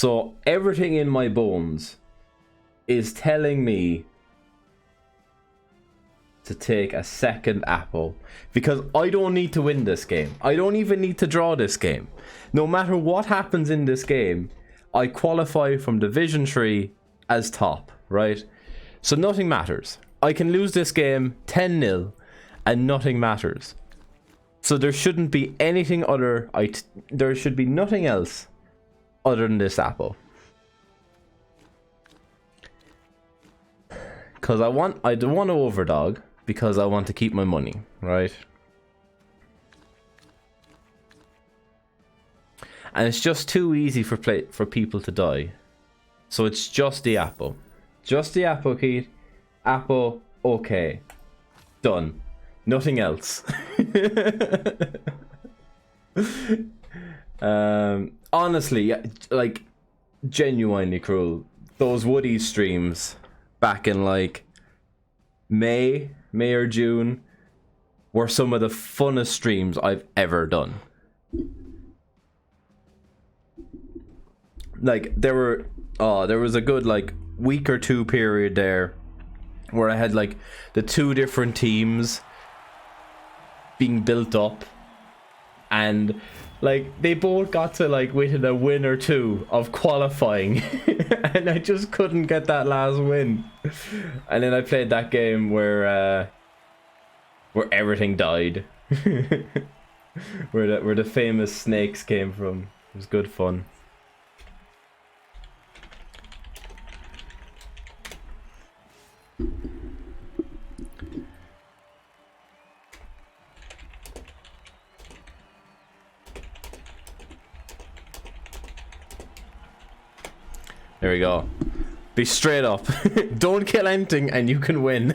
So everything in my bones is telling me to take a second apple, because I don't need to win this game. I don't even need to draw this game. No matter what happens in this game, I qualify from Division 3 as top, right? So nothing matters. I can lose this game 10-0 and nothing matters. So there shouldn't be anything other. There should be nothing else other than this apple. Because I don't want to overdog, because I want to keep my money, right? And it's just too easy for people to die. So it's just the apple. Just the apple, Keith. Apple, okay. Done. Nothing else. Honestly, like, genuinely cruel. Those Woody streams back in like May or June were some of the funnest streams I've ever done. Like, there was a good like week or two period there where I had like the two different teams being built up, and like they both got to like within a win or two of qualifying and I just couldn't get that last win. And then I played that game where everything died. where the famous snakes came from. It was good fun. There we go. Be straight up. Don't kill anything and you can win.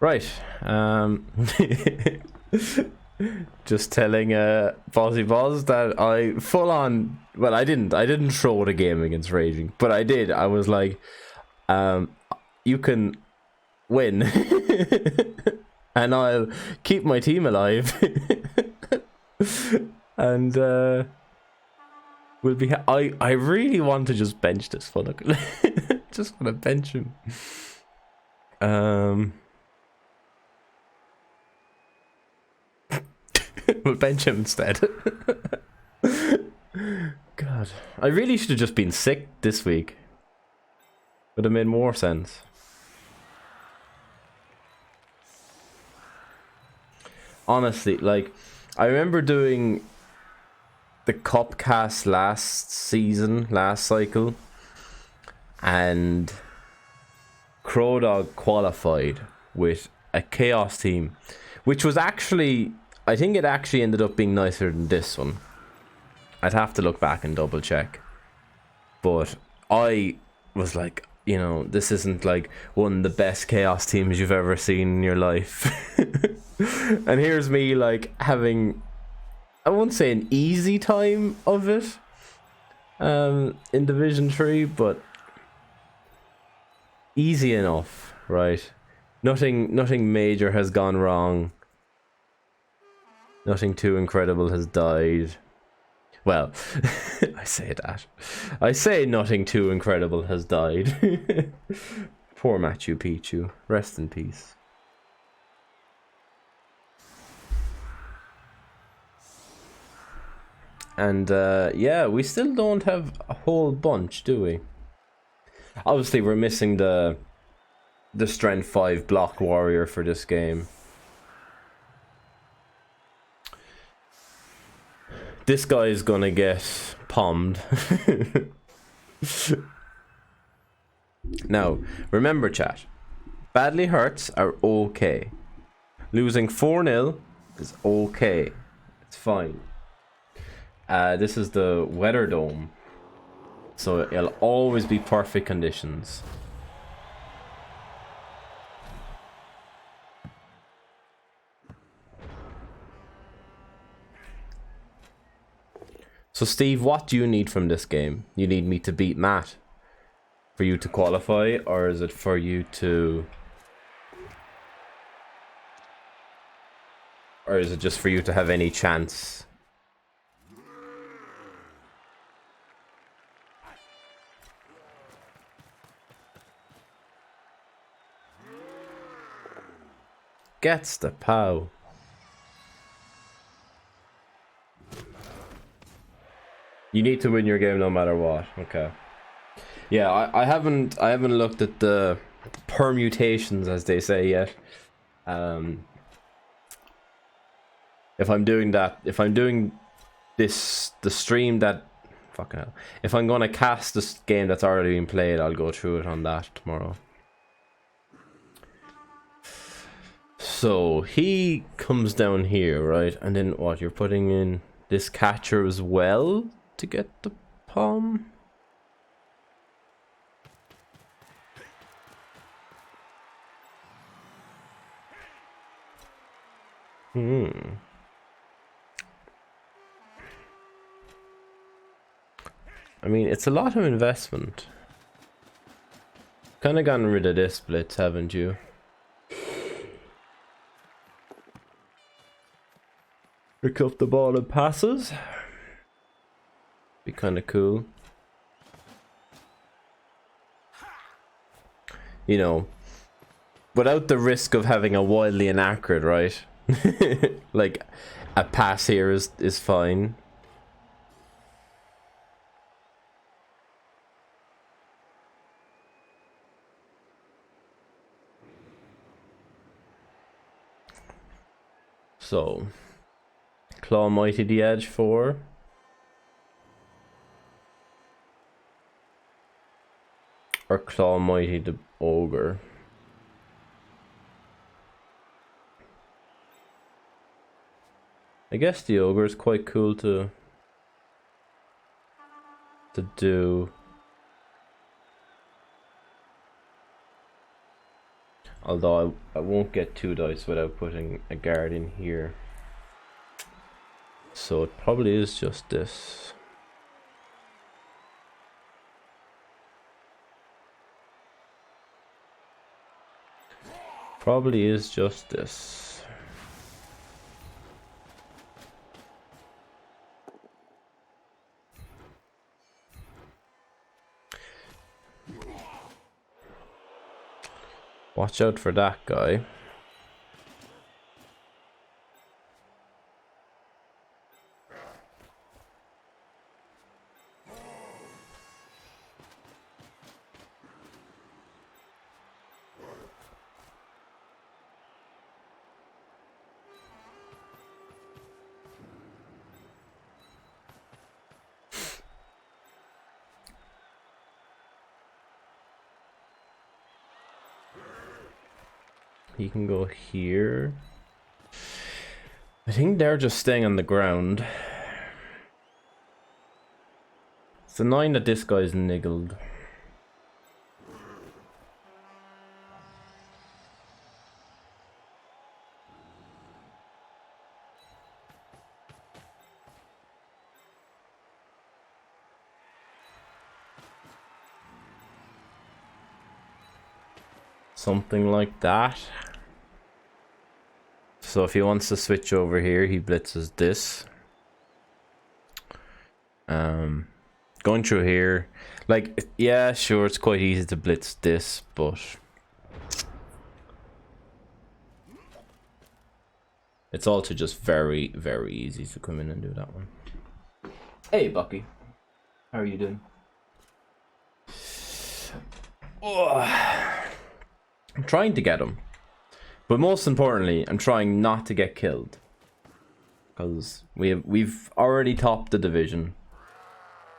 Right, just telling Bozzybozboz that I full on, well, I didn't throw the game against Raging, but I did. I was like, you can win and I'll keep my team alive. And we'll be I really want to just bench this funnel. Just want to bench him. We'll bench him instead. God, I really should have just been sick this week. Would have made more sense. Honestly, like, I remember doing the cup cast last cycle, and Crowdog qualified with a chaos team, which was actually, I think it actually ended up being nicer than this one. I'd have to look back and double check. But I was like, you know, this isn't like one of the best chaos teams you've ever seen in your life. And here's me like having, I won't say an easy time of it in Division 3, but easy enough, right? Nothing major has gone wrong. Nothing too incredible has died. Well, I say that. I say nothing too incredible has died. Poor Machu Picchu. Rest in peace. And yeah, we still don't have a whole bunch, do we? Obviously, we're missing the Strength 5 block warrior for this game. This guy is gonna get palmed. Now, remember chat, badly hurts are okay. Losing 4-0 is okay. It's fine. This is the Weather Dome. So it'll always be perfect conditions. So Steve, what do you need from this game? You need me to beat Matt for you to qualify, or is it for you to... Or is it just for you to have any chance? Gets the pow. You need to win your game no matter what. Okay. Yeah, I haven't looked at the permutations, as they say, yet. If I'm doing this, the stream that, fucking hell. If I'm gonna cast this game that's already been played, I'll go through it on that tomorrow. So he comes down here, right? And then what? You're putting in this catcher as well to get the palm. I mean, it's a lot of investment. Kind of gotten rid of this blitz, haven't you? Pick up the ball and passes. Be kind of cool. You know, without the risk of having a wildly inaccurate, right? Like, a pass here is fine. So, Claw Mighty the Edge 4. Or Claw Mighty the Ogre. I guess the Ogre is quite cool to do. Although I won't get 2 dice without putting a guard in here. So it probably is just this. Probably is just this. Watch out for that guy. He can go here. I think they're just staying on the ground. It's annoying that this guy's niggled. Something like that. So if he wants to switch over here, he blitzes this. Going through here, like, yeah, sure, it's quite easy to blitz this, but it's also just very, very easy to come in and do that one. Hey, Bucky. How are you doing? Oh, I'm trying to get him. But most importantly, I'm trying not to get killed. Because we've already topped the division.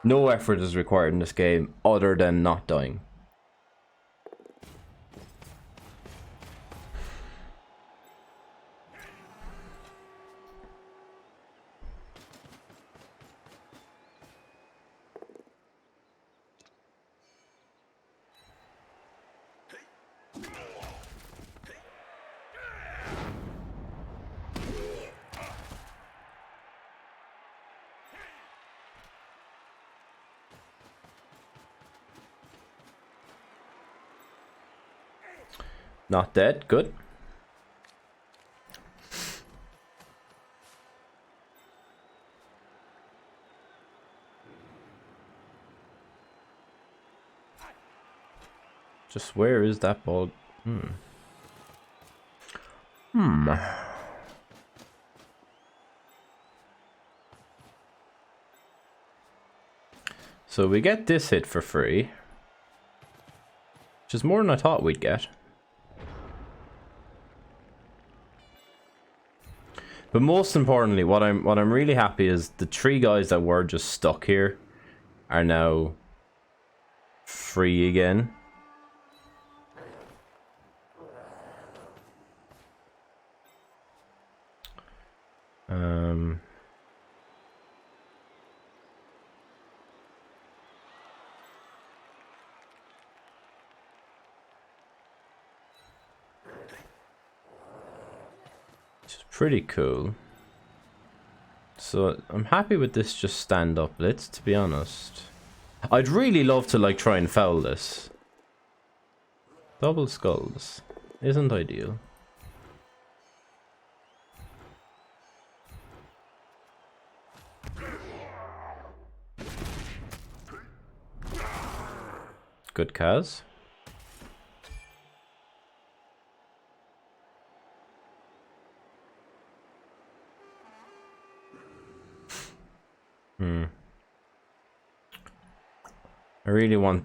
No effort is required in this game other than not dying. Not dead. Good. Just where is that ball? So we get this hit for free, which is more than I thought we'd get. But most importantly, what I'm really happy is the 3 guys that were just stuck here are now free again. Which is pretty cool. So I'm happy with this just stand up blitz, to be honest. I'd really love to like try and foul this. Double skulls isn't ideal. Good Kaz.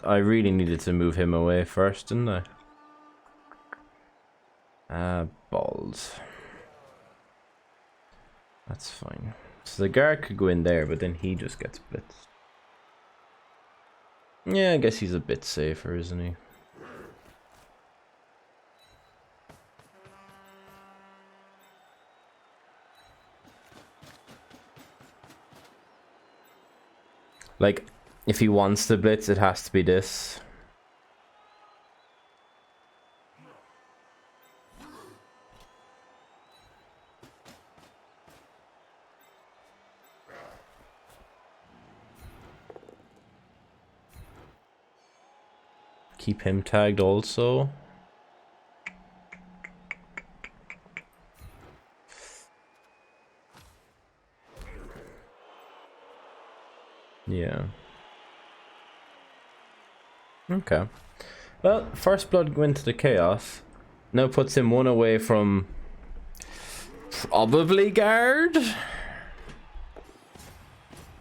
I really needed to move him away first, didn't I? Balls. That's fine. So the guard could go in there, but then he just gets blitzed. Yeah, I guess he's a bit safer, isn't he? Like, if he wants to blitz, it has to be this. Keep him tagged also. Yeah. Okay. Well, first blood went to the chaos. Now puts him 1 away from probably guard.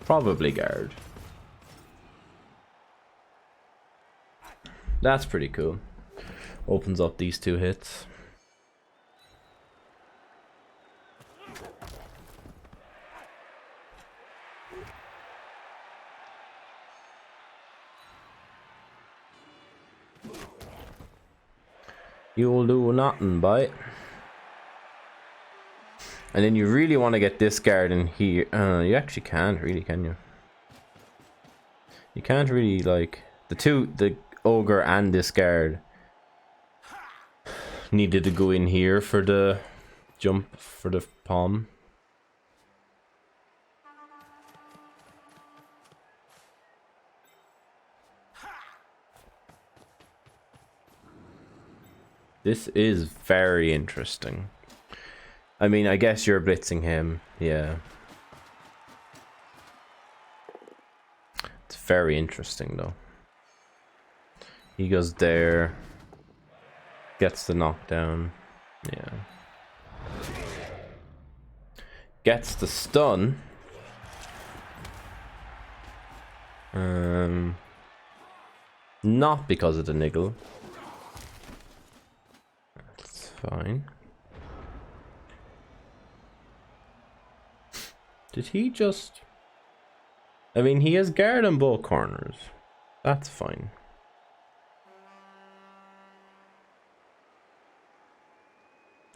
Probably guard. That's pretty cool. Opens up these 2 hits. You'll do nothing, boy. And then you really want to get this guard in here. You actually can't, really, can you? You can't really, like... The ogre and this guard needed to go in here for the jump for the palm. This is very interesting. I mean, I guess you're blitzing him, yeah. It's very interesting though. He goes there, gets the knockdown, yeah. Gets the stun. Not because of the niggle. That's fine. Did he just... I mean, he has guard on both corners. That's fine.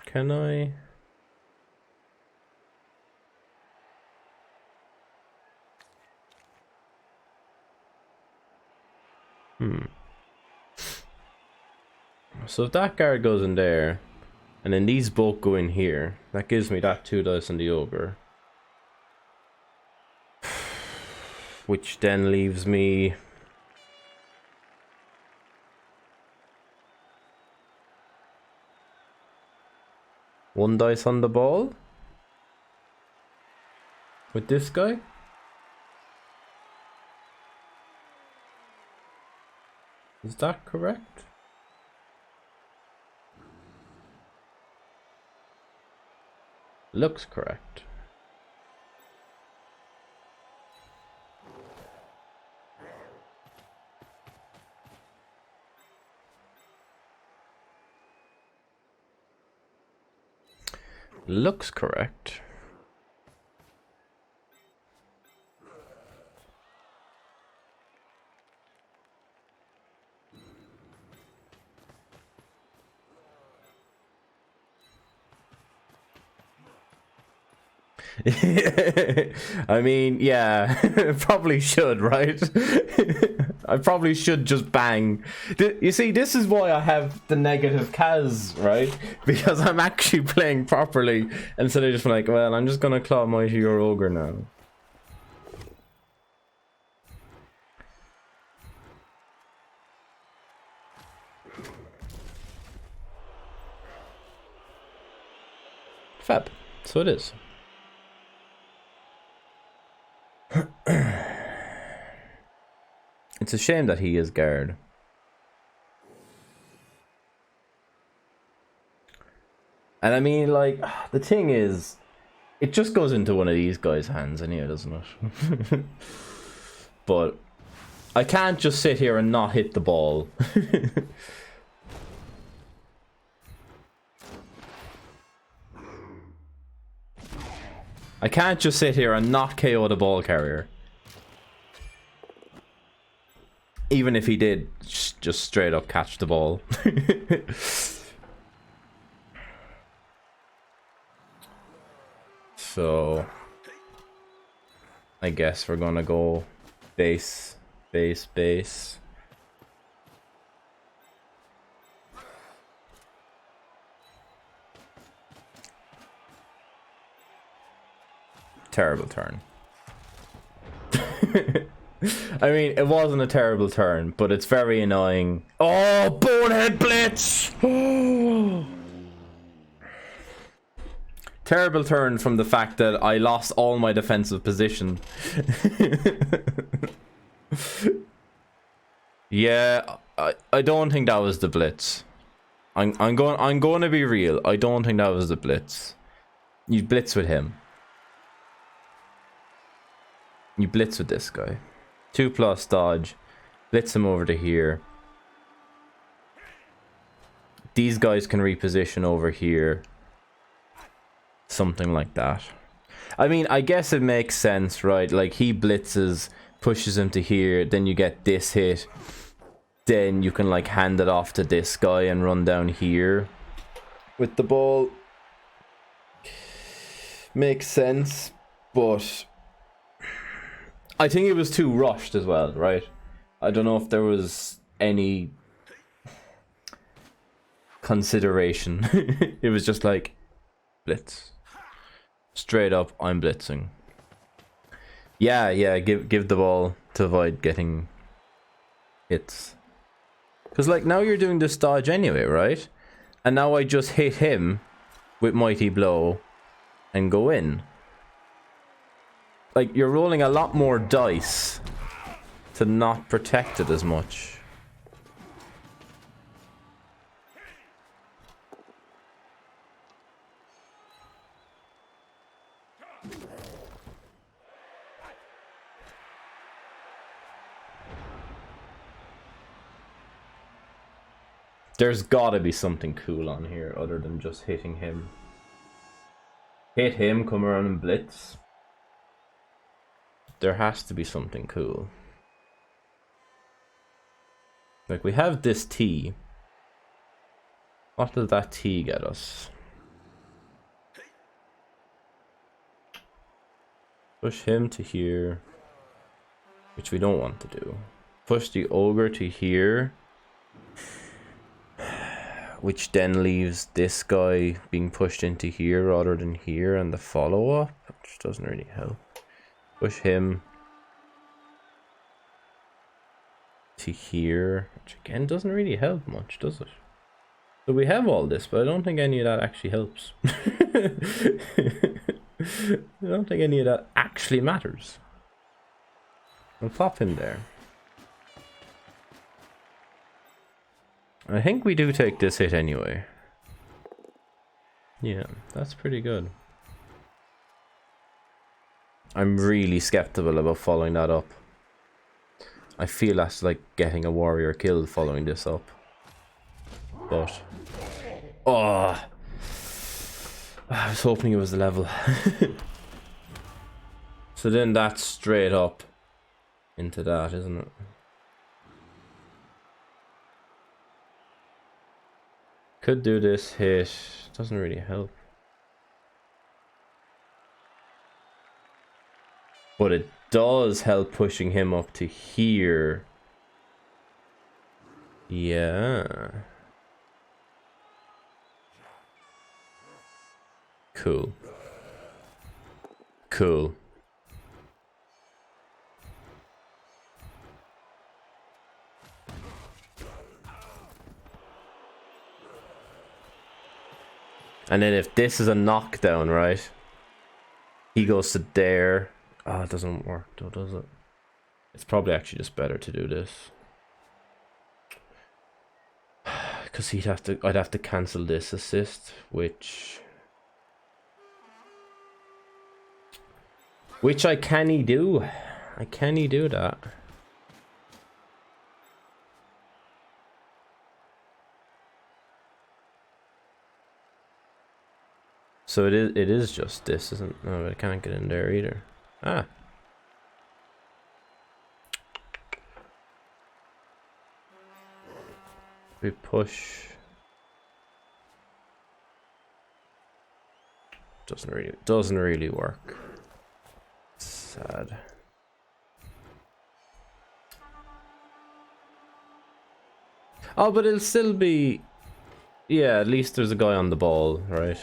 Can I... So if that guard goes in there, and then these both go in here, that gives me that 2 dice on the ogre. Which then leaves me... 1 dice on the ball. With this guy. Is that correct? Looks correct. Looks correct. I mean, yeah, probably should, right? I probably should just bang. You see, this is why I have the negative Kaz, right? Because I'm actually playing properly instead of just like, well, I'm just gonna claw mighty your ogre now. Fab. So it is. It's a shame that he is guard. And I mean, like, the thing is, it just goes into one of these guys' hands anyway, doesn't it? But I can't just sit here and not hit the ball. I can't just sit here and not KO the ball carrier. Even if he did just straight up catch the ball. So I guess we're gonna go base, base, base. Terrible turn. I mean, it wasn't a terrible turn, but it's very annoying. Oh, bonehead blitz! Terrible turn from the fact that I lost all my defensive position. Yeah, I don't think that was the blitz. I'm going to be real. I don't think that was the blitz. You blitz with him. You blitz with this guy. 2+ dodge. Blitz him over to here. These guys can reposition over here. Something like that. I mean, I guess it makes sense, right? Like, he blitzes, pushes him to here, then you get this hit. Then you can, like, hand it off to this guy and run down here with the ball. Makes sense, but I think it was too rushed as well, right? I don't know if there was any consideration. It was just like, blitz. Straight up, I'm blitzing. Yeah, give the ball to avoid getting hits. Because, like, now you're doing this dodge anyway, right? And now I just hit him with Mighty Blow and go in. Like, you're rolling a lot more dice to not protect it as much. There's gotta be something cool on here other than just hitting him. Hit him, come around and blitz. There has to be something cool. Like, we have this T. What does that T get us? Push him to here, which we don't want to do. Push the ogre to here, which then leaves this guy being pushed into here rather than here, and the follow-up, which doesn't really help. Push him to here, which again doesn't really help much, does it? So we have all this, but I don't think any of that actually helps. I don't think any of that actually matters. I'll pop him there. I think we do take this hit anyway. Yeah, that's pretty good. I'm really skeptical about following that up. I feel that's like getting a warrior killed following this up. But... oh! I was hoping it was the level. So then that's straight up into that, isn't it? Could do this hit. Doesn't really help. But it does help pushing him up to here. Yeah. Cool. Cool. And then if this is a knockdown, right? He goes to there. Oh, it doesn't work though, does it? It's probably actually just better to do this. Because I'd have to cancel this assist, which I canny do. I canny do that. So it is just this, isn't it? No, I can't get in there either. Ah. We push. Doesn't really work. Sad. Oh, but it'll still be... yeah, at least there's a guy on the ball, right?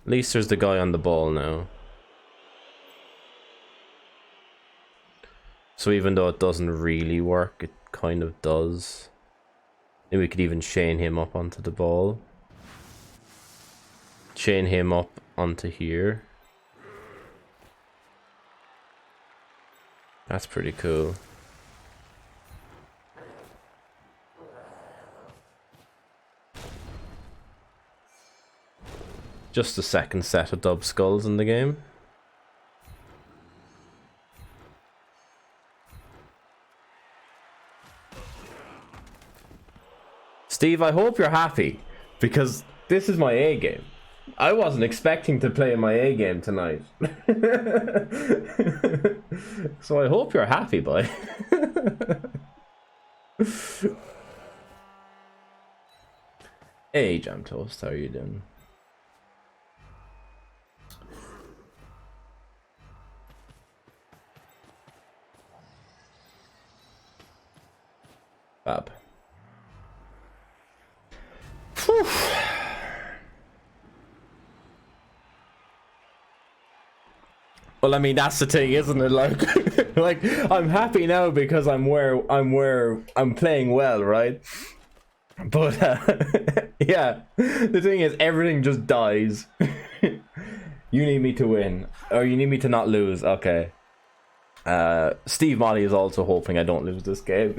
At least there's the guy on the ball now. So even though it doesn't really work, it kind of does. Maybe we could even chain him up onto the ball. Chain him up onto here. That's pretty cool. Just the second set of dub skulls in the game. Steve, I hope you're happy, because this is my A game. I wasn't expecting to play my A game tonight. So I hope you're happy, boy. Hey, Jam Toast, how are you doing? Fab. Whew. Well, I mean, that's the thing, isn't it? Like, like I'm happy now because I'm playing well, right? But yeah, the thing is, everything just dies. You need me to win, or you need me to not lose. Okay. Steve Molly is also hoping I don't lose this game.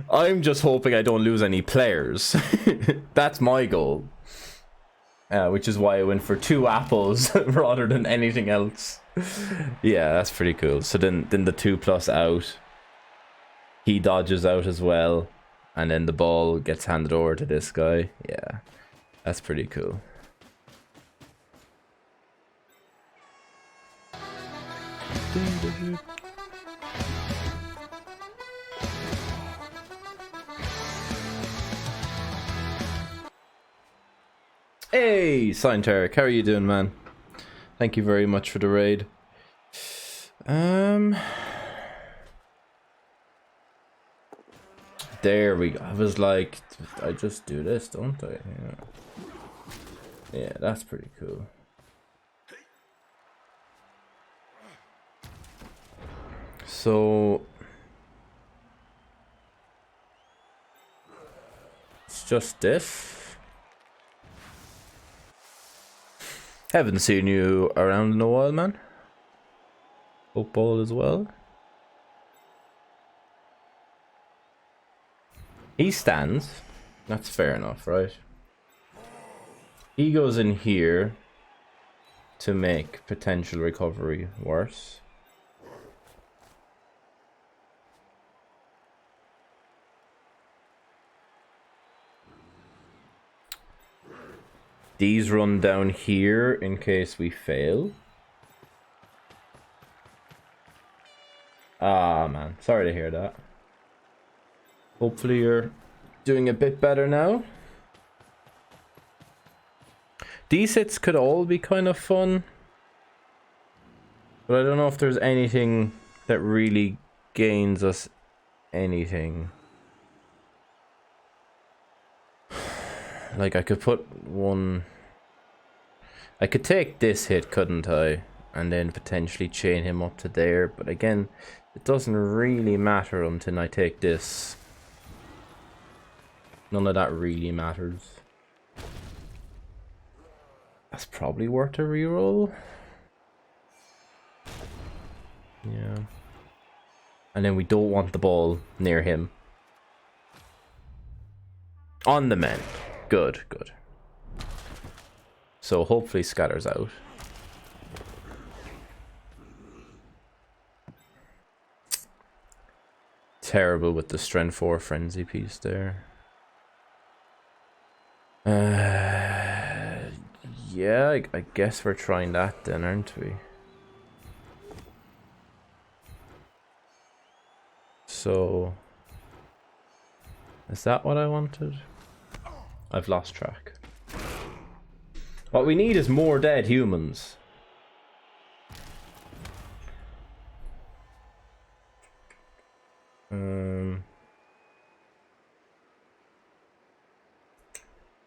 I'm just hoping I don't lose any players. That's my goal. Which is why I went for 2 apples rather than anything else. Yeah, that's pretty cool. So then the 2+ out. He dodges out as well. And then the ball gets handed over to this guy. Yeah, that's pretty cool. Hey, Scienteric, how are you doing, man? Thank you very much for the raid. There we go. I was like, I just do this, don't I? Yeah, that's pretty cool. So just this. Haven't seen you around in a while, man. Hope all as well. He stands. That's fair enough, right? He goes in here to make potential recovery worse. These run down here in case we fail. Ah, man. Sorry to hear that. Hopefully you're doing a bit better now. These hits could all be kind of fun. But I don't know if there's anything that really gains us anything. Like, I could put one... I could take this hit, couldn't I? And then potentially chain him up to there. But again, it doesn't really matter until I take this. None of that really matters. That's probably worth a reroll. Yeah. And then we don't want the ball near him. On the men. Good, good. So hopefully scatters out. Terrible with the strength 4 frenzy piece there. Yeah, I guess we're trying that then, aren't we? So, is that what I wanted? I've lost track. What we need is more dead humans.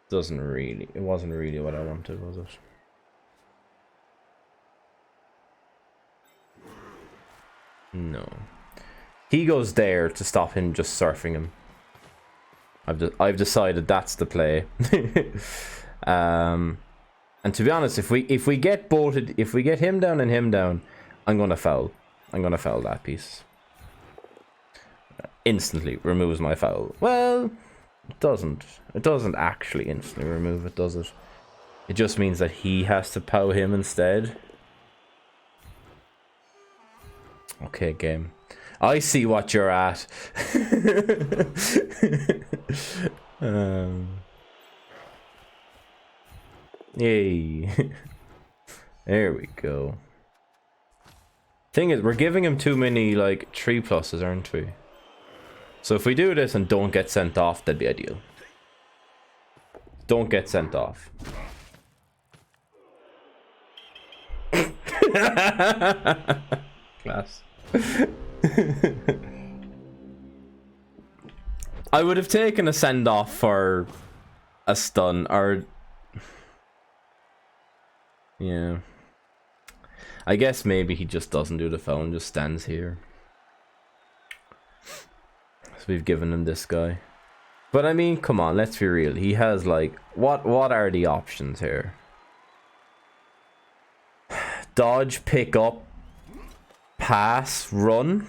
It wasn't really what I wanted, was it? No. He goes there to stop him just surfing him. I've decided that's the play. And to be honest, if we get him down and him down, I'm gonna foul. I'm gonna foul that piece. Instantly removes my foul. Well, it doesn't. It doesn't actually instantly remove it, does it? It just means that he has to POW him instead. Okay, game. I see what you're at. Yay. There we go. Thing is, we're giving him too many, like, 3+, aren't we? So if we do this and don't get sent off, that'd be ideal. Don't get sent off. Class. I would have taken a send off for a stun, or yeah. I guess maybe he just doesn't do the foul and just stands here. So we've given him this guy. But I mean, come on, let's be real. He has, like, what are the options here? Dodge, pick up, pass, run.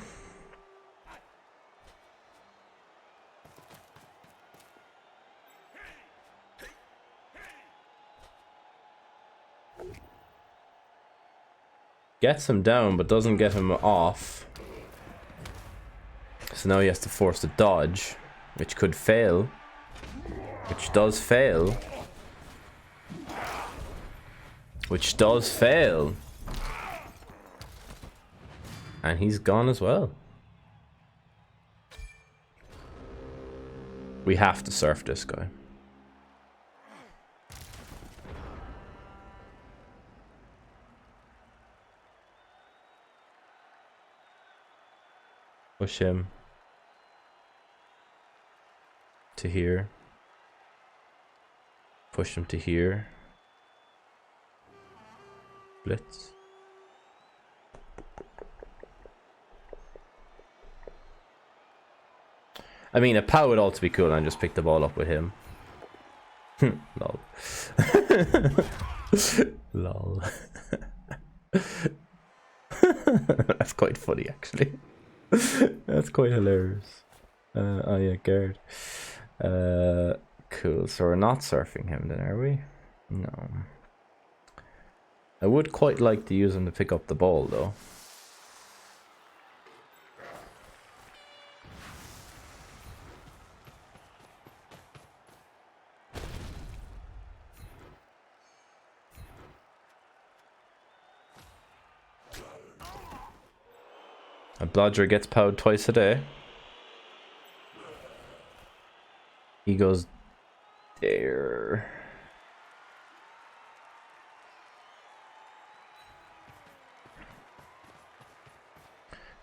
Gets him down, but doesn't get him off. So now he has to force the dodge, which could fail. Which does fail. Which does fail. And he's gone as well. We have to surf this guy. Push him to here. Push him to here. Blitz. I mean, a POW would also be cool, and just pick the ball up with him. Lol. Lol. That's quite funny, actually. That's quite hilarious. Oh yeah, Gerd. Cool. So we're not surfing him then, are we? No. I would quite like to use him to pick up the ball, though. A blodger gets powered twice a day. He goes there.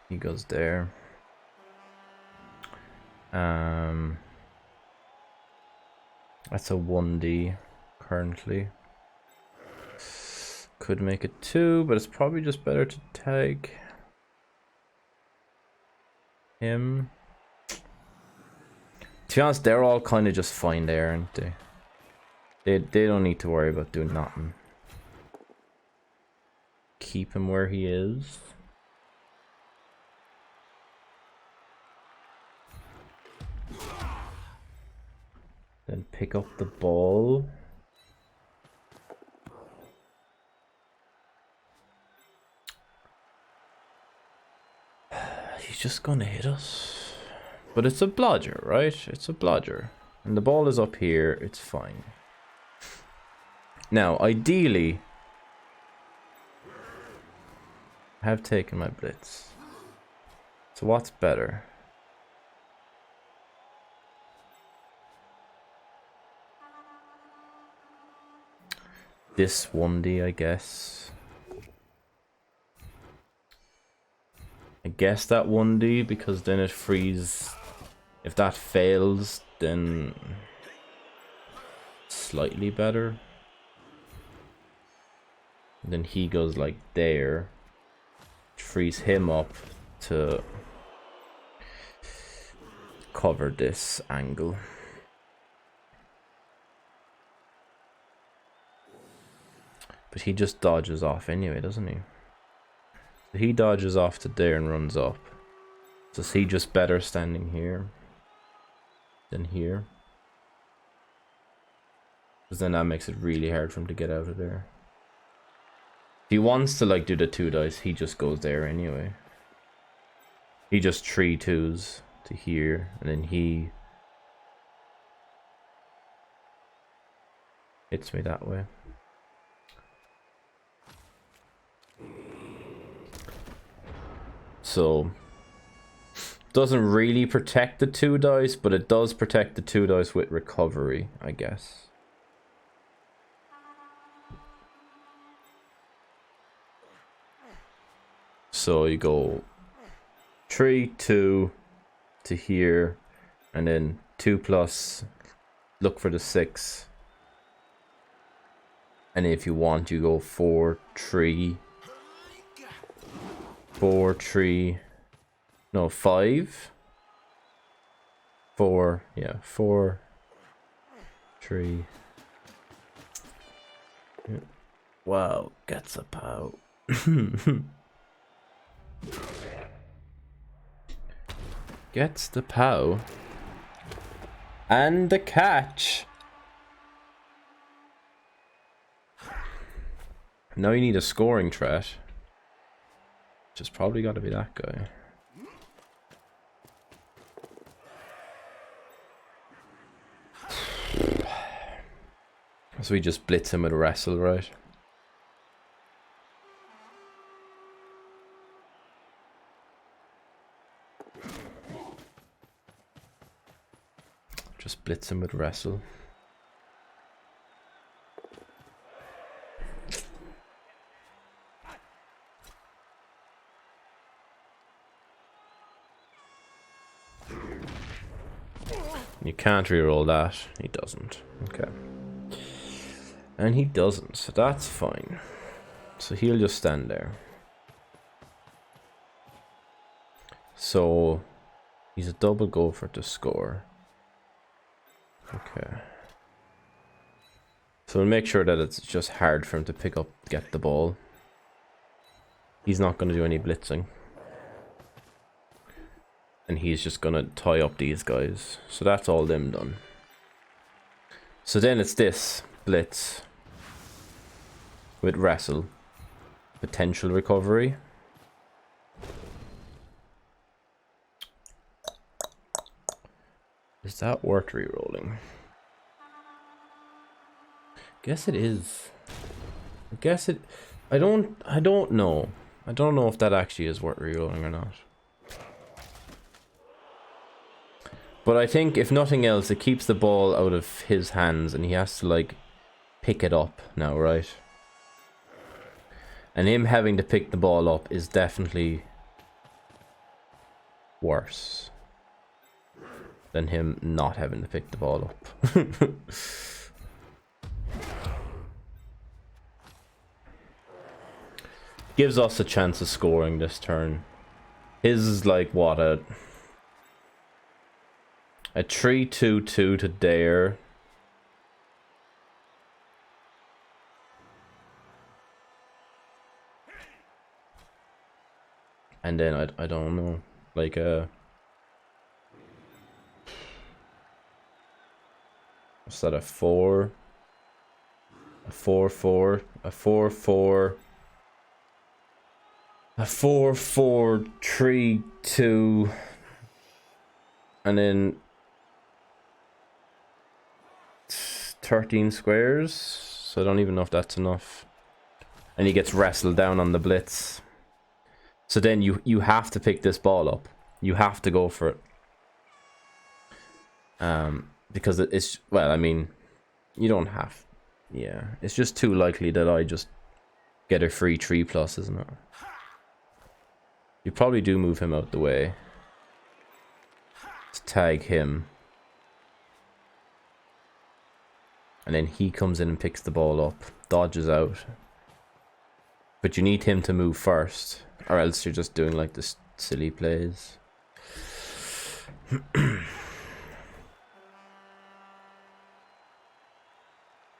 He goes there. That's a 1D currently. Could make it 2, but it's probably just better to tag him. To be honest, they're all kind of just fine there, aren't they? They don't need to worry about doing nothing. Keep him where he is. Then pick up the ball. He's just gonna hit us. But it's a blodger, right? It's a blodger. And the ball is up here, it's fine. Now, ideally, I have taken my blitz. So what's better? This 1D, I guess. I guess that 1D, because then it frees. If that fails, then slightly better. And then he goes like there, which frees him up to cover this angle. But he just dodges off anyway, doesn't he? So he dodges off to there and runs up. So is he just better standing here than here? Because then that makes it really hard for him to get out of there. If he wants to like do the 2 dice, he just goes there anyway. He just 3 2s to here, and then he hits me that way. So doesn't really protect the 2 dice, but it does protect the 2 dice with recovery, I guess. So you go 3 2 to here, and then 2 plus, look for the 6, and if you want you go 4 3 4 3, no, 5 4, yeah, 4 3. Wow, gets a pow. Gets the pow and the catch. Now you need a scoring threat, which has probably got to be that guy. So we just blitz him with a wrestle, right? Just blitz him with wrestle. You can't reroll that. He doesn't. Okay. And he doesn't, so that's fine. So he'll just stand there. So he's a double gopher to score. Okay. So we'll make sure that it's just hard for him to pick up, get the ball. He's not going to do any blitzing. And he's just going to tie up these guys. So that's all them done. So then it's this blitz with wrestle. Potential recovery. Is that worth rerolling? Guess it is. I guess it. I don't know. I don't know if that actually is worth rerolling or not. But I think if nothing else, it keeps the ball out of his hands and he has to like pick it up now, right? And him having to pick the ball up is definitely worse than him not having to pick the ball up. Gives us a chance of scoring this turn. His is like what, a 3-2-2 to Éire. And then I don't know, like what's that, a 4, a 4-4, a 4-4, a 4-4-3-2, and then 13 squares. So I don't even know if that's enough. And he gets wrestled down on the blitz. So then you have to pick this ball up. You have to go for it. Because it's, well, I mean, you don't have. Yeah, it's just too likely that I just get a free 3+, isn't it? You probably do move him out the way. Let's tag him. And then he comes in and picks the ball up. Dodges out. But you need him to move first. Or else you're just doing like this silly plays.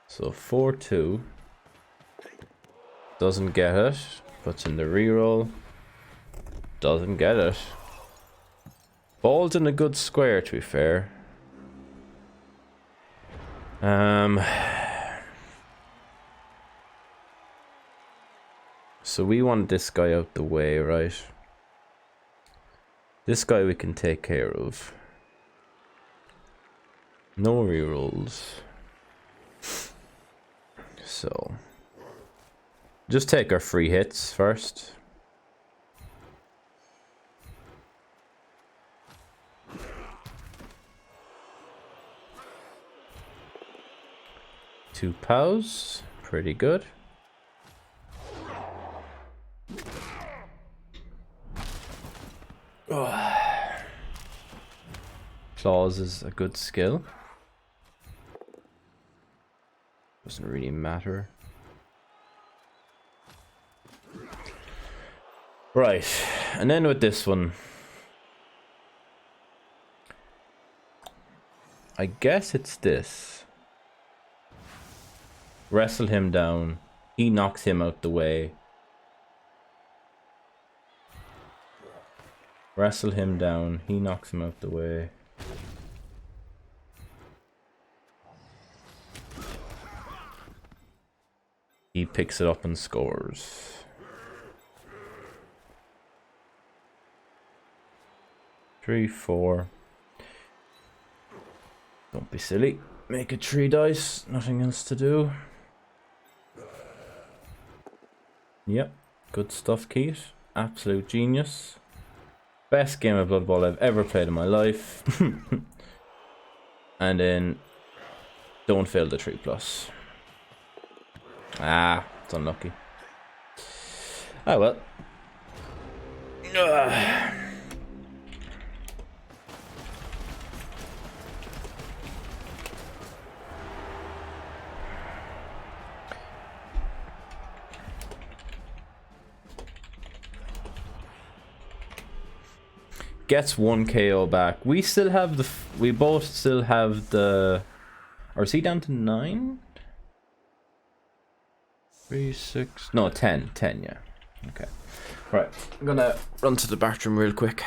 So 4-2. Doesn't get it. Puts in the reroll. Doesn't get it. Ball's in a good square, to be fair. So we want this guy out the way, right? This guy we can take care of. No rerolls. So just take our free hits first. Two pows, pretty good. Claws is a good skill. Doesn't really matter. Right, and then with this one, I guess it's this. Wrestle him down. He knocks him out the way. Wrestle him down. He knocks him out the way. He picks it up and scores. Three, 4. Don't be silly. Make it 3 dice. Nothing else to do. Yep. Good stuff, Keith. Absolute genius. Best game of Blood Bowl I've ever played in my life. And then don't fail the 3+. Ah, it's unlucky. Ah, well. Gets 1 KO back. We still have the. We both still have the. Or is he down to 9? 3, 6, no, 10, 10, yeah. Okay. Right, I'm gonna run to the bathroom real quick.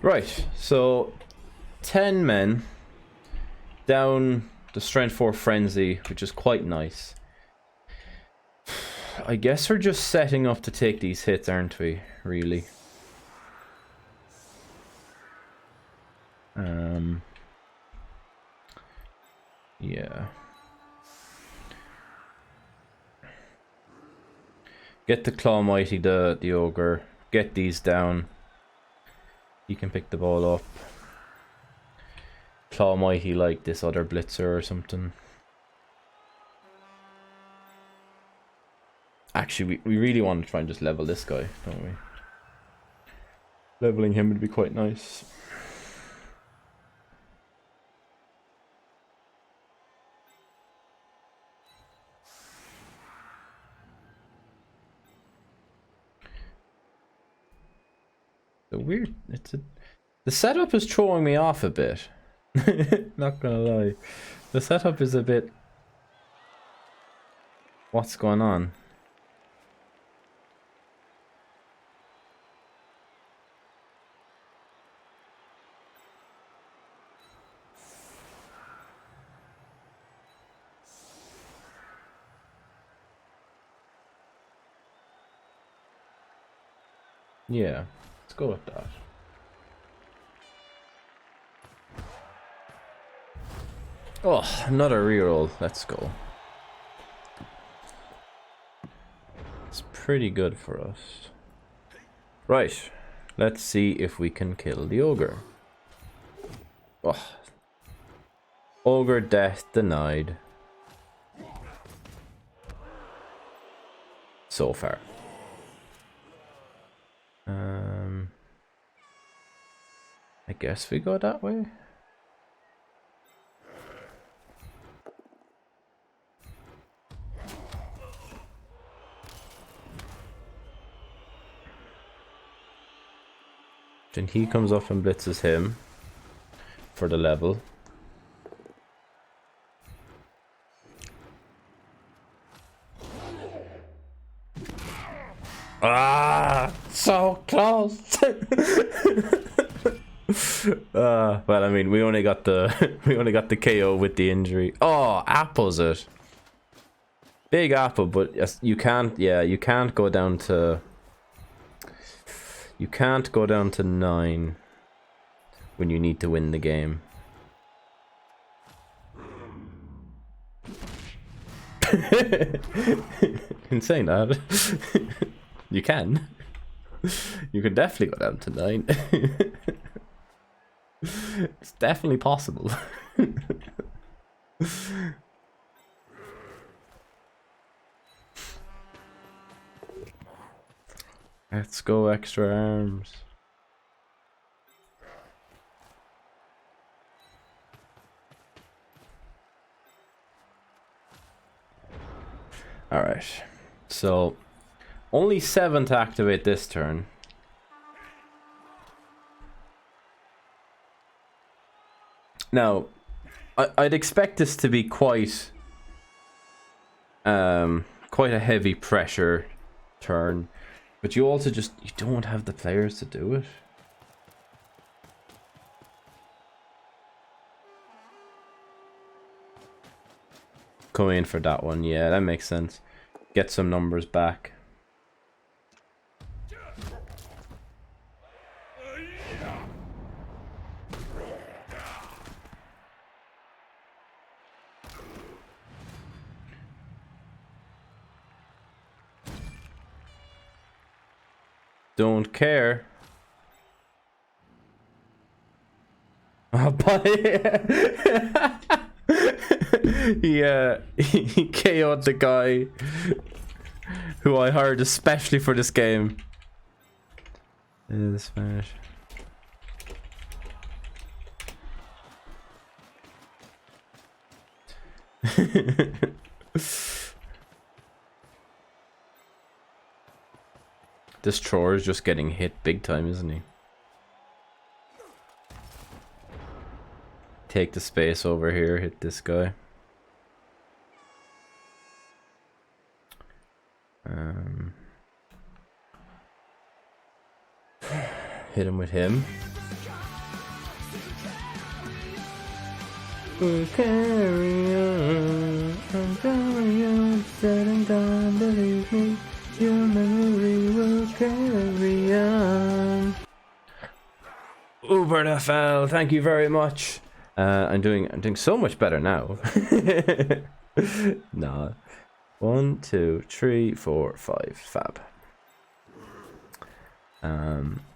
Right, so 10 men down the strength 4 frenzy, which is quite nice. I guess we're just setting up to take these hits, aren't we? Really. Yeah. Get the Claw Mighty, the ogre. Get these down. He can pick the ball up. Claw Mighty like this other blitzer or something. Actually, we really want to try and just level this guy, don't we? Leveling him would be quite nice. The setup is throwing me off a bit. Not gonna lie. The setup is a bit... What's going on? Yeah, let's go with that. Oh, another reroll. Let's go. It's pretty good for us. Right, let's see if we can kill the ogre. Oh. Ogre death denied. So far. I guess we go that way. Then he comes up and blitzes him for the level. Ah, so close. Well, I mean, we only got the KO with the injury. Oh, apples it. Big apple, but yes, you can't. Yeah, you can't go down to. You can't go down to 9 when you need to win the game. In saying that, you can. You can definitely go down to 9. It's definitely possible. Let's go extra arms. Alright, so only 7 to activate this turn. Now, I'd expect this to be quite a heavy pressure turn, but you also you don't have the players to do it. Come in for that one, yeah, that makes sense. Get some numbers back. Don't care. Oh, but he KO'd the guy who I hired especially for this game. The Spanish. This Troll is just getting hit big time, isn't he? Take the space over here, hit this guy. Hit him with him. We'll carry on, and carry on, said and done, believe me, your memory will carry on. Uber FL, thank you very much. I'm doing so much better now. Nah. 1, 2, 3, 4, 5. Fab.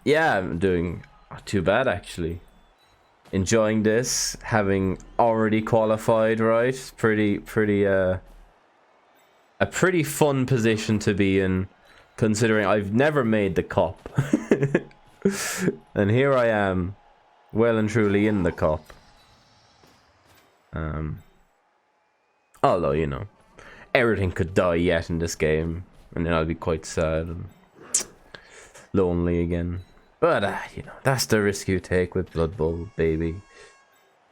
Yeah, I'm doing not too bad actually. Enjoying this, having already qualified, right? A pretty fun position to be in, considering I've never made the cup. And here I am, well and truly in the cup. Although, you know, everything could die yet in this game, and then I'll be quite sad and lonely again. But, you know, that's the risk you take with Blood Bowl, baby.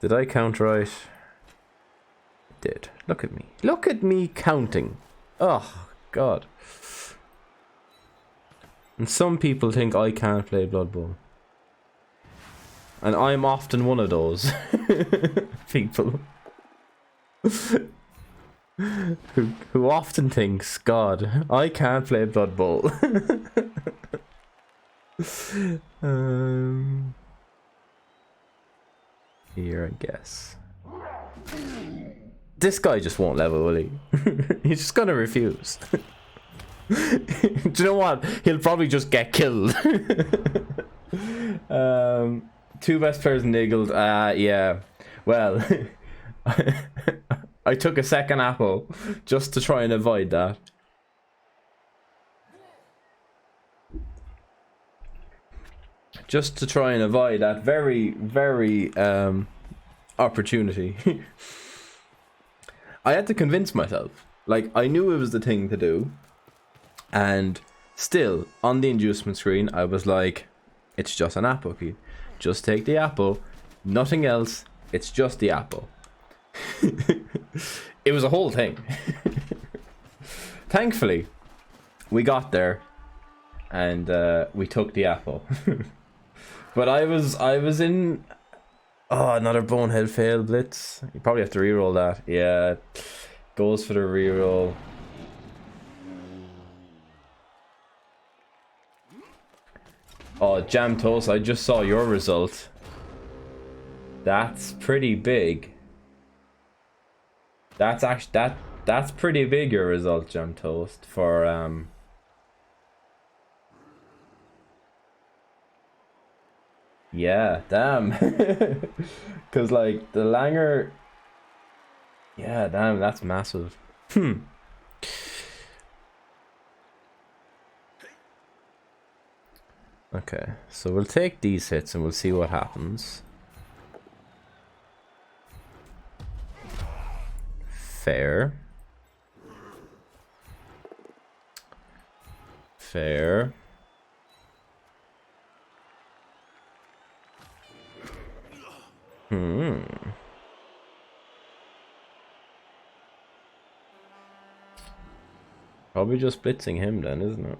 Did I count right? I did. Look at me. Look at me counting. Oh, God. And some people think I can't play Blood Bowl. And I'm often one of those people. who often thinks, God, I can't play Blood Bowl. Here, I guess. This guy just won't level, will he? He's just gonna refuse. Do you know what? He'll probably just get killed. Two best players niggled. Yeah. Well, I took a second apple just to try and avoid that. Just to try and avoid that very, very opportunity. I had to convince myself. Like, I knew it was the thing to do. And still, on the inducement screen, I was like, it's just an apple key. Just take the apple. Nothing else. It's just the apple. It was a whole thing. Thankfully, we got there. And we took the apple. But I was in... Oh, another bonehead fail blitz. You probably have to reroll that. Yeah. Goes for the reroll. Oh, Jam Toast, I just saw your result. That's pretty big. That's actually that's pretty big, your result, Jam Toast, for yeah, damn. Cause like the Langer, yeah, damn, that's massive. Okay, so we'll take these hits and we'll see what happens. Fair. Fair. Probably just blitzing him then, isn't it?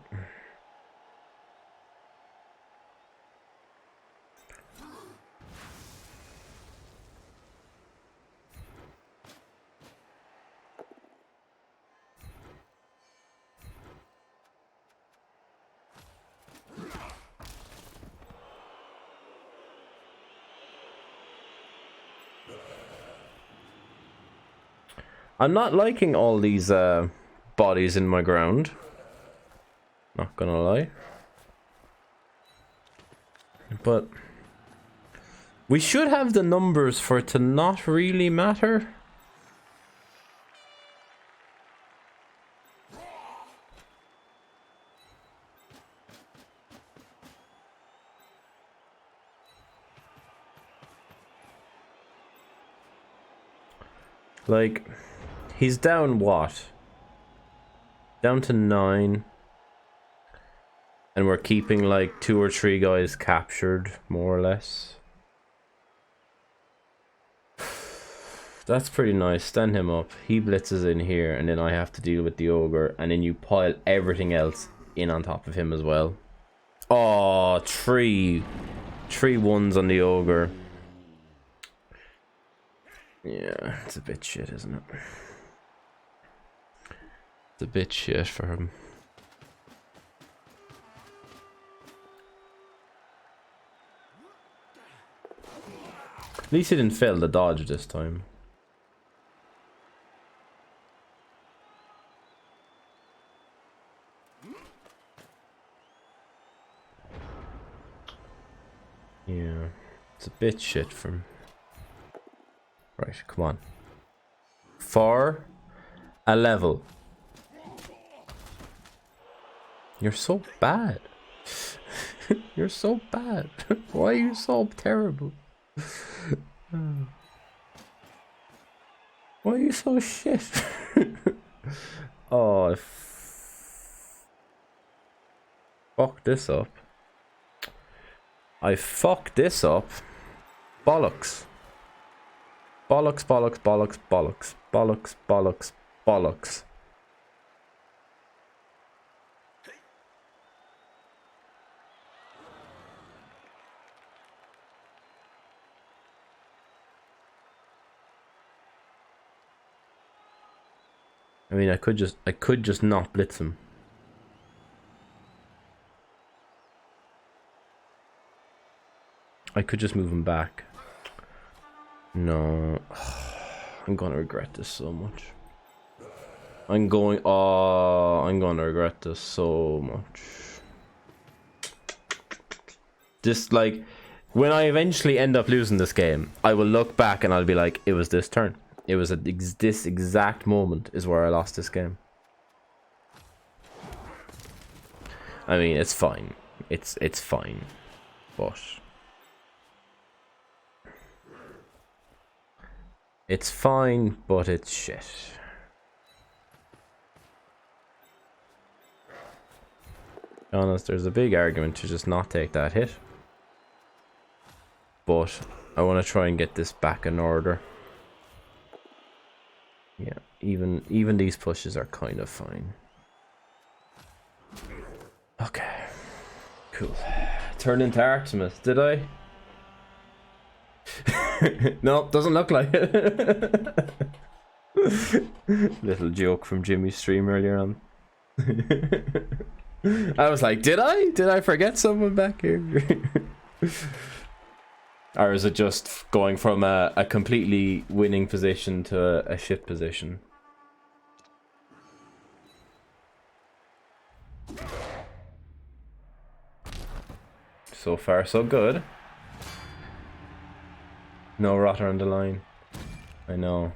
I'm not liking all these bodies in my ground. Not gonna lie. But we should have the numbers for it to not really matter. Like, he's down what? Down to 9. And we're keeping like 2 or 3 guys captured, more or less. That's pretty nice. Stand him up. He blitzes in here, and then I have to deal with the ogre, and then you pile everything else in on top of him as well. Oh, 3 ones on the ogre. Yeah, it's a bit shit, isn't it? It's a bit shit for him. At least he didn't fail the dodge this time. Yeah, it's a bit shit for him. Right, come on. For a level. You're so bad. You're so bad. Why are you so terrible? Why are you so shit? Oh, I fucked this up. I fucked this up. Bollocks. Bollocks, bollocks, bollocks, bollocks, bollocks, bollocks, bollocks. I mean, I could just not blitz him. I could just move him back. No. I'm gonna regret this so much. I'm gonna regret this so much. Just like, when I eventually end up losing this game, I will look back and I'll be like, it was this turn. It was at this exact moment is where I lost this game. I mean, it's fine. It's fine. But it's fine, but it's shit. To be honest, there's a big argument to just not take that hit. But I want to try and get this back in order. Yeah, even these pushes are kind of fine. Okay. Cool. Turned into Artemis, did I? No, doesn't look like it. Little joke from Jimmy's stream earlier on. I was like, did I forget someone back here? Or is it just going from a completely winning position to a shit position? So far, so good. No rotter on the line. I know.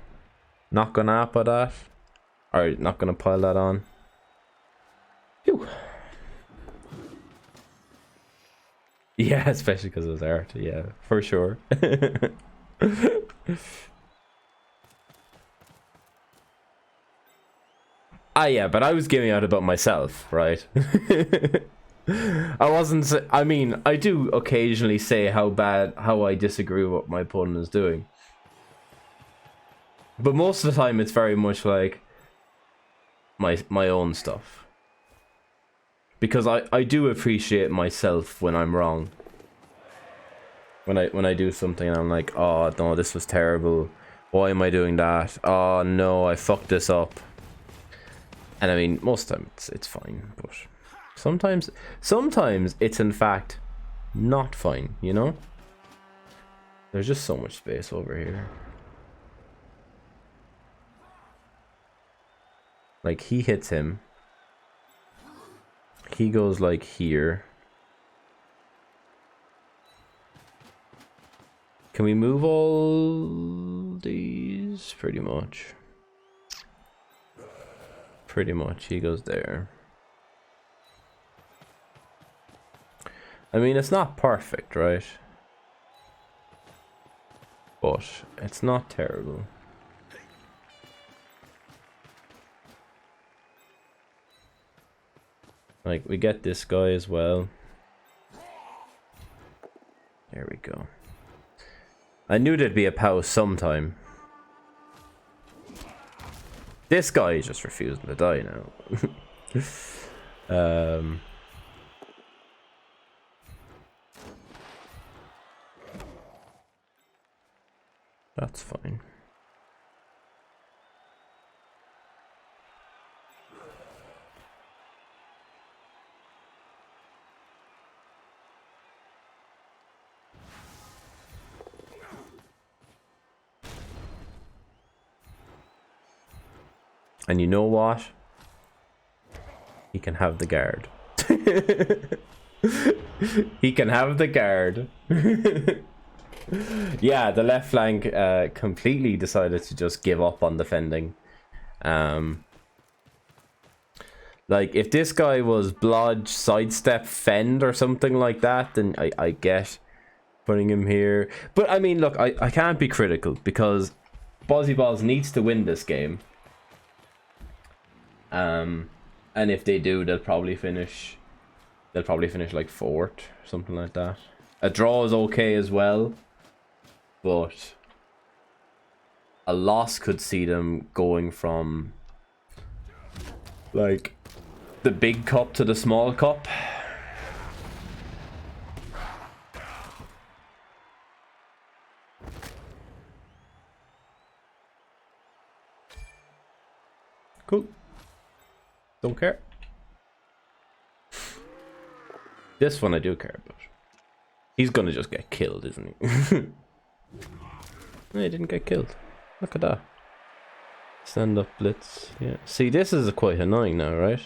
Not gonna appa that. Alright, not gonna pile that on. Phew. Yeah, especially because it was art. Yeah, for sure. Ah, yeah, but I was giving out about myself, right? I wasn't. I mean, I do occasionally say how I disagree with what my opponent is doing, but most of the time it's very much like my own stuff. Because I do appreciate myself when I'm wrong. When I do something and I'm like, oh no, this was terrible. Why am I doing that? Oh no, I fucked this up. And I mean, most of the time it's fine, but sometimes it's in fact not fine, you know? There's just so much space over here. Like, he hits him. He goes like here. Can we move all these? Pretty much. Pretty much. He goes there. I mean, it's not perfect, right? But it's not terrible. Like, we get this guy as well. There we go. I knew there'd be a pause sometime. This guy is just refusing to die now. That's fine. And you know what? He can have the guard. He can have the guard. Yeah, the left flank completely decided to just give up on defending. Like, if this guy was blodge, sidestep, fend or something like that, then I get putting him here. But I mean, look, I can't be critical because Bozzybozboz needs to win this game. And if they do, they'll probably finish like 4th, something like that. A draw is okay as well, but a loss could see them going from like the big cup to the small cup. Cool. Don't care. This one I do care about. He's gonna just get killed, isn't he? No, he didn't get killed. Look at that. Stand up blitz. Yeah. See, this is quite annoying now, right?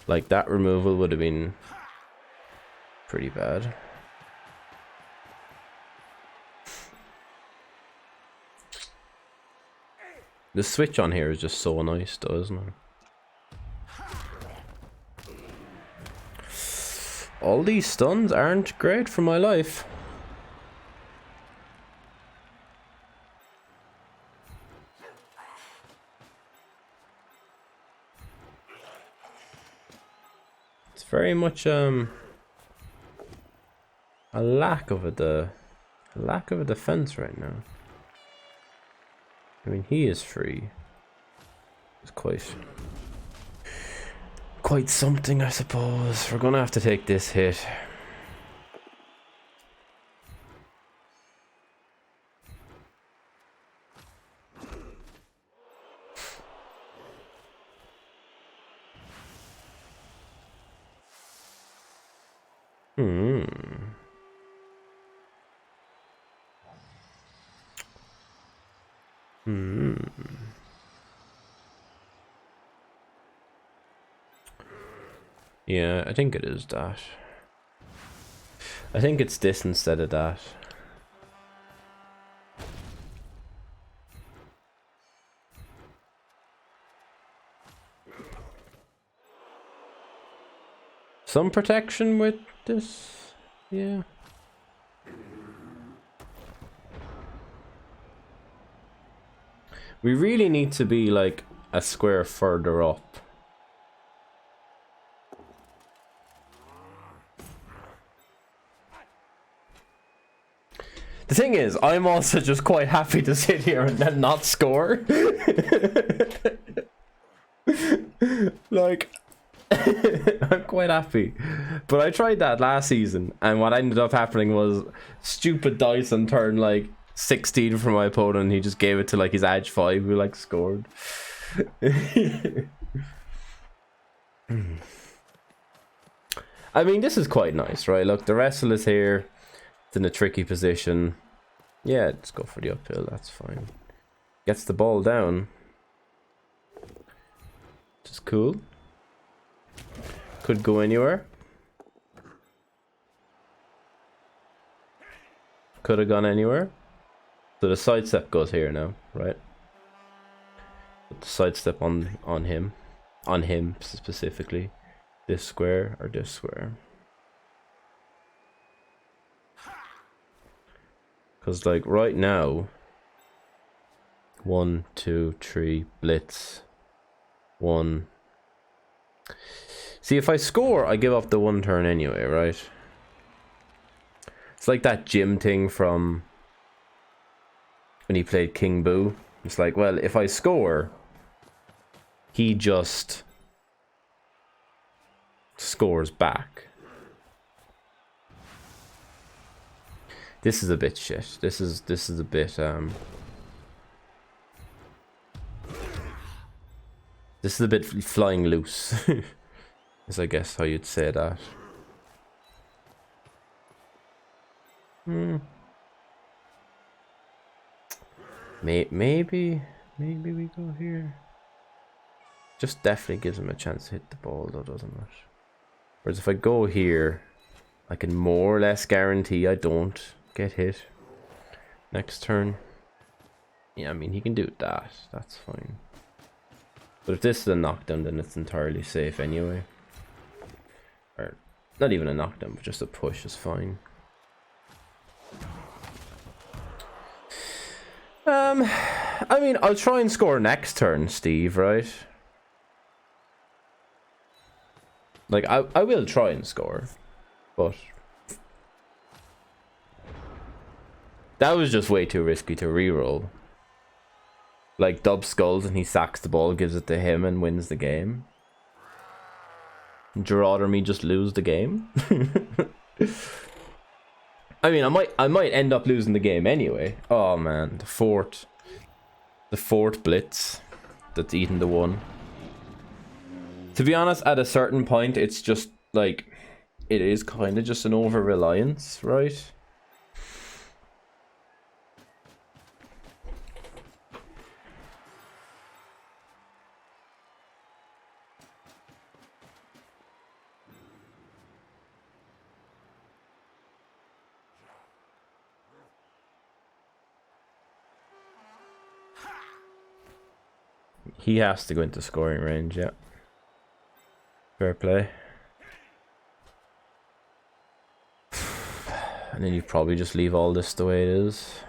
Like, that removal would have been pretty bad. The switch on here is just so nice, though, isn't it? All these stuns aren't great for my life. It's very much a lack of a defense right now. I mean, he is free. It's quite something, I suppose. We're gonna have to take this hit. Yeah, I think it is that. I think it's this instead of that. Some protection with this, yeah. We really need to be like a square further up. The thing is, I'm also just quite happy to sit here and then not score. Like, I'm quite happy. But I tried that last season, and what ended up happening was stupid dice on turn like 16 for my opponent. He just gave it to like his edge 5 who like scored. I mean, this is quite nice, right? Look, the wrestle is here. It's in a tricky position. Yeah, let's go for the uphill. That's fine. Gets the ball down. Which is cool. Could go anywhere. Could have gone anywhere. So the sidestep goes here now, right? Put the sidestep on him. On him specifically. This square or this square. Because like right now, 1, 2, 3, blitz. 1. See, if I score, I give up the 1 turn anyway, right? It's like that Jim thing from when he played King Boo. It's like, well, if I score, he just scores back. This is a bit shit. This is a bit this is a bit flying loose. Is I guess how you'd say that. Maybe we go here. Just definitely gives him a chance to hit the ball though, doesn't it? Whereas if I go here, I can more or less guarantee I don't get hit next turn. Yeah, I mean, he can do that. That's fine. But if this is a knockdown, then it's entirely safe anyway. Or not even a knockdown, but just a push is fine. I mean, I'll try and score next turn, Steve, right? Like, I will try and score, but that was just way too risky to reroll. Like, Dub skulls and he sacks the ball, gives it to him and wins the game. Gerard or me just lose the game. I mean, I might end up losing the game anyway. Oh man, the fourth blitz that's eaten the 1. To be honest, at a certain point, it's just like, it is kind of just an over-reliance, right? He has to go into scoring range, yeah. Fair play. And then you probably just leave all this the way it is.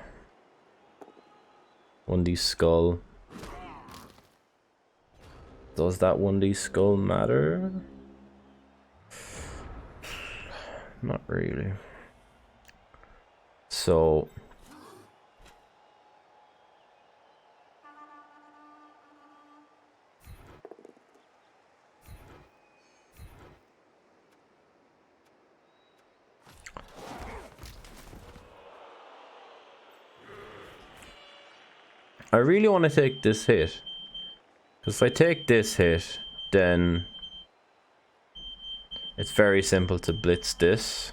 1D skull. Does that 1D skull matter? Not really. So I really want to take this hit, because if I take this hit, then it's very simple to blitz this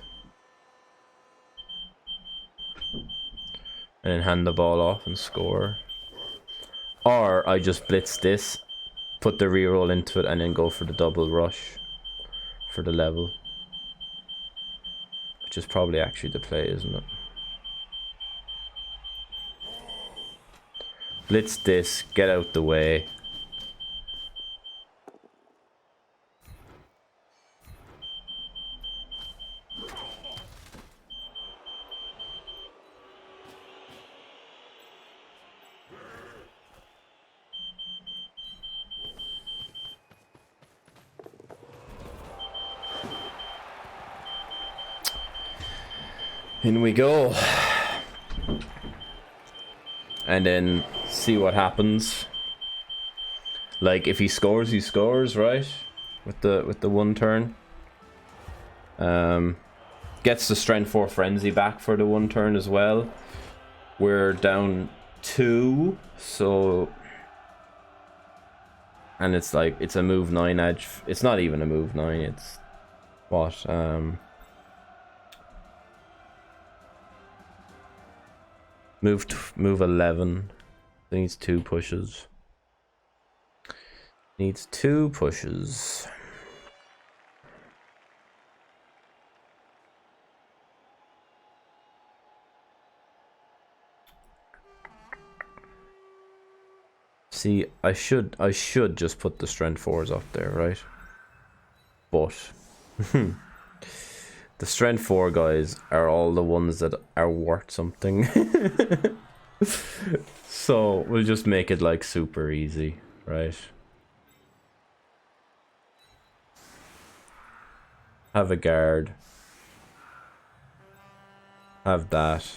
and then hand the ball off and score. Or I just blitz this, put the reroll into it, and then go for the double rush for the level, which is probably actually the play, isn't it? Blitz this, get out the way. In we go. And then see what happens. Like, if he scores, he scores, right? With the 1 turn. Gets the strength 4 frenzy back for the 1 turn as well. We're down 2, so, and it's like, it's a move 9 edge. It's not even a move 9, it's what? Move 11. Needs 2 pushes. Needs 2 pushes. See, I should just put the strength 4s up there, right? But the strength 4 guys are all the ones that are worth something. So we'll just make it like super easy, right? Have a guard. Have that.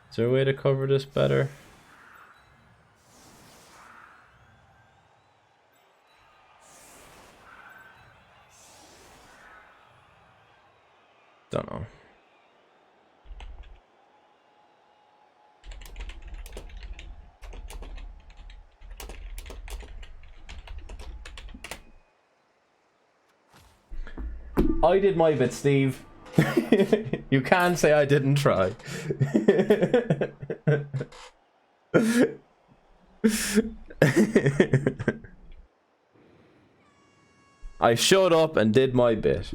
Is there a way to cover this better? Don't know. I did my bit, Steve. You can't say I didn't try. I showed up and did my bit.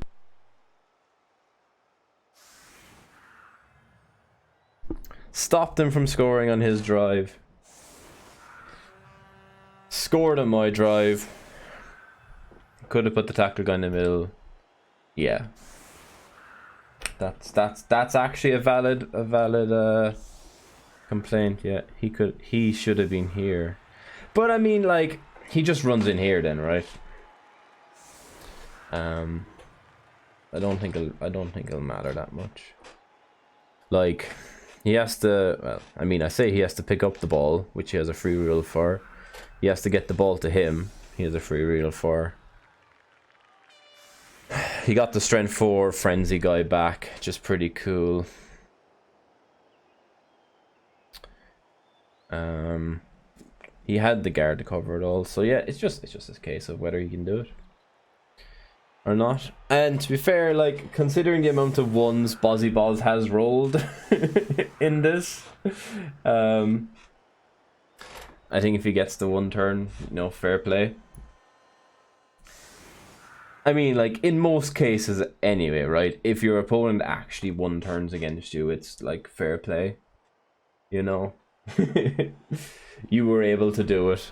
Stopped him from scoring on his drive. Scored on my drive. Could have put the tackle guy in the middle. Yeah. That's actually a valid complaint. Yeah, he should have been here. But I mean, like, he just runs in here then, right? I don't think it'll matter that much. Like, he has to, well, I mean, I say he has to pick up the ball, which he has a free rule for. He has to get the ball to him. He has a free rule for. He got the strength 4 frenzy guy back, just pretty cool. He had the guard to cover it all, so yeah, it's just a case of whether he can do it or not. And to be fair, like, considering the amount of ones Bozzybozboz has rolled in this, I think if he gets the 1 turn, you know, fair play. I mean, like, in most cases anyway, right? If your opponent actually 1 turns against you, it's like fair play, you know. You were able to do it.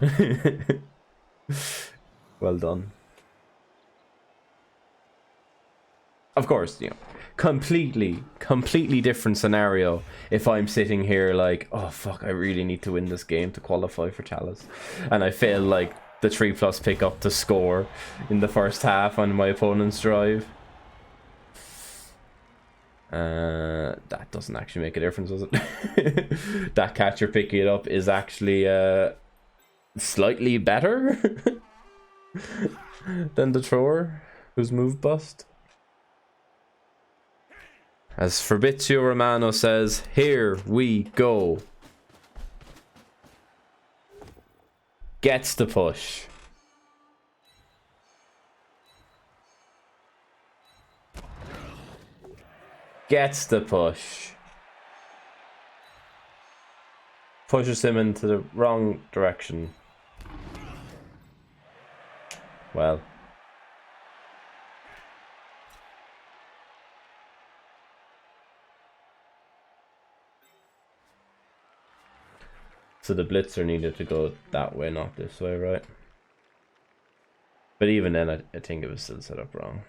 Well done. Of course, you know, completely different scenario if I'm sitting here like, oh fuck, I really need to win this game to qualify for Chalice, and I fail like the 3+ pickup to score in the first half on my opponent's drive. That doesn't actually make a difference, does it? That catcher picking it up is actually slightly better than the thrower who's move bust. As Fabrizio Romano says, here we go. Gets the push. Gets the push. Pushes him into the wrong direction. Well. So the blitzer needed to go that way, not this way, right? But even then, I think it was still set up wrong.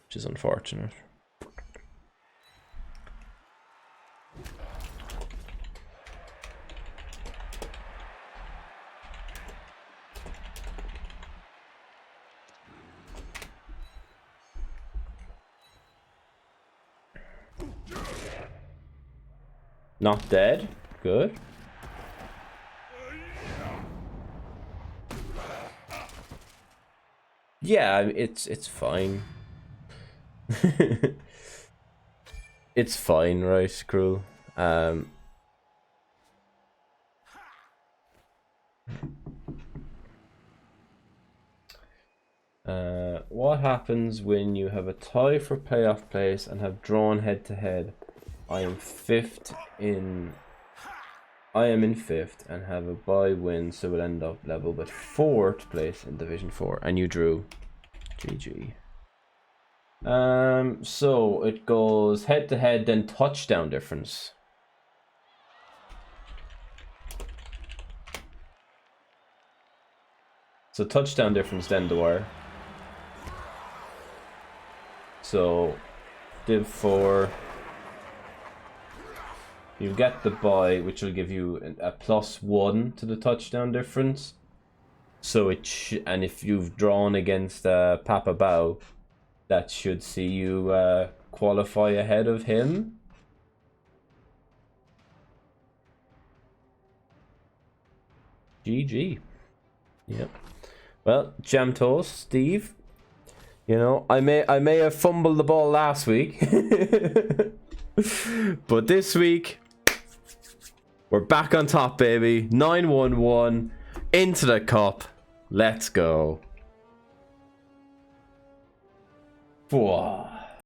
Which is unfortunate. Not dead. Good. Yeah, it's fine. It's fine, right, Cruel? What happens when you have a tie for playoff place and have drawn head to head? I am in 5th and have a bye win, so we'll end up level with 4th place in Division 4. And you drew. GG. So it goes head to head, then touchdown difference. So touchdown difference then, Dwyer. So DIV3, you get the bye, which will give you a +1 to the touchdown difference. So and if you've drawn against Papa Bao, that should see you qualify ahead of him. GG. Yep. Well, jam toast, Steve. You know, I may have fumbled the ball last week, but this week we're back on top, baby. 9-1-1 into the cup. Let's go. Whoa.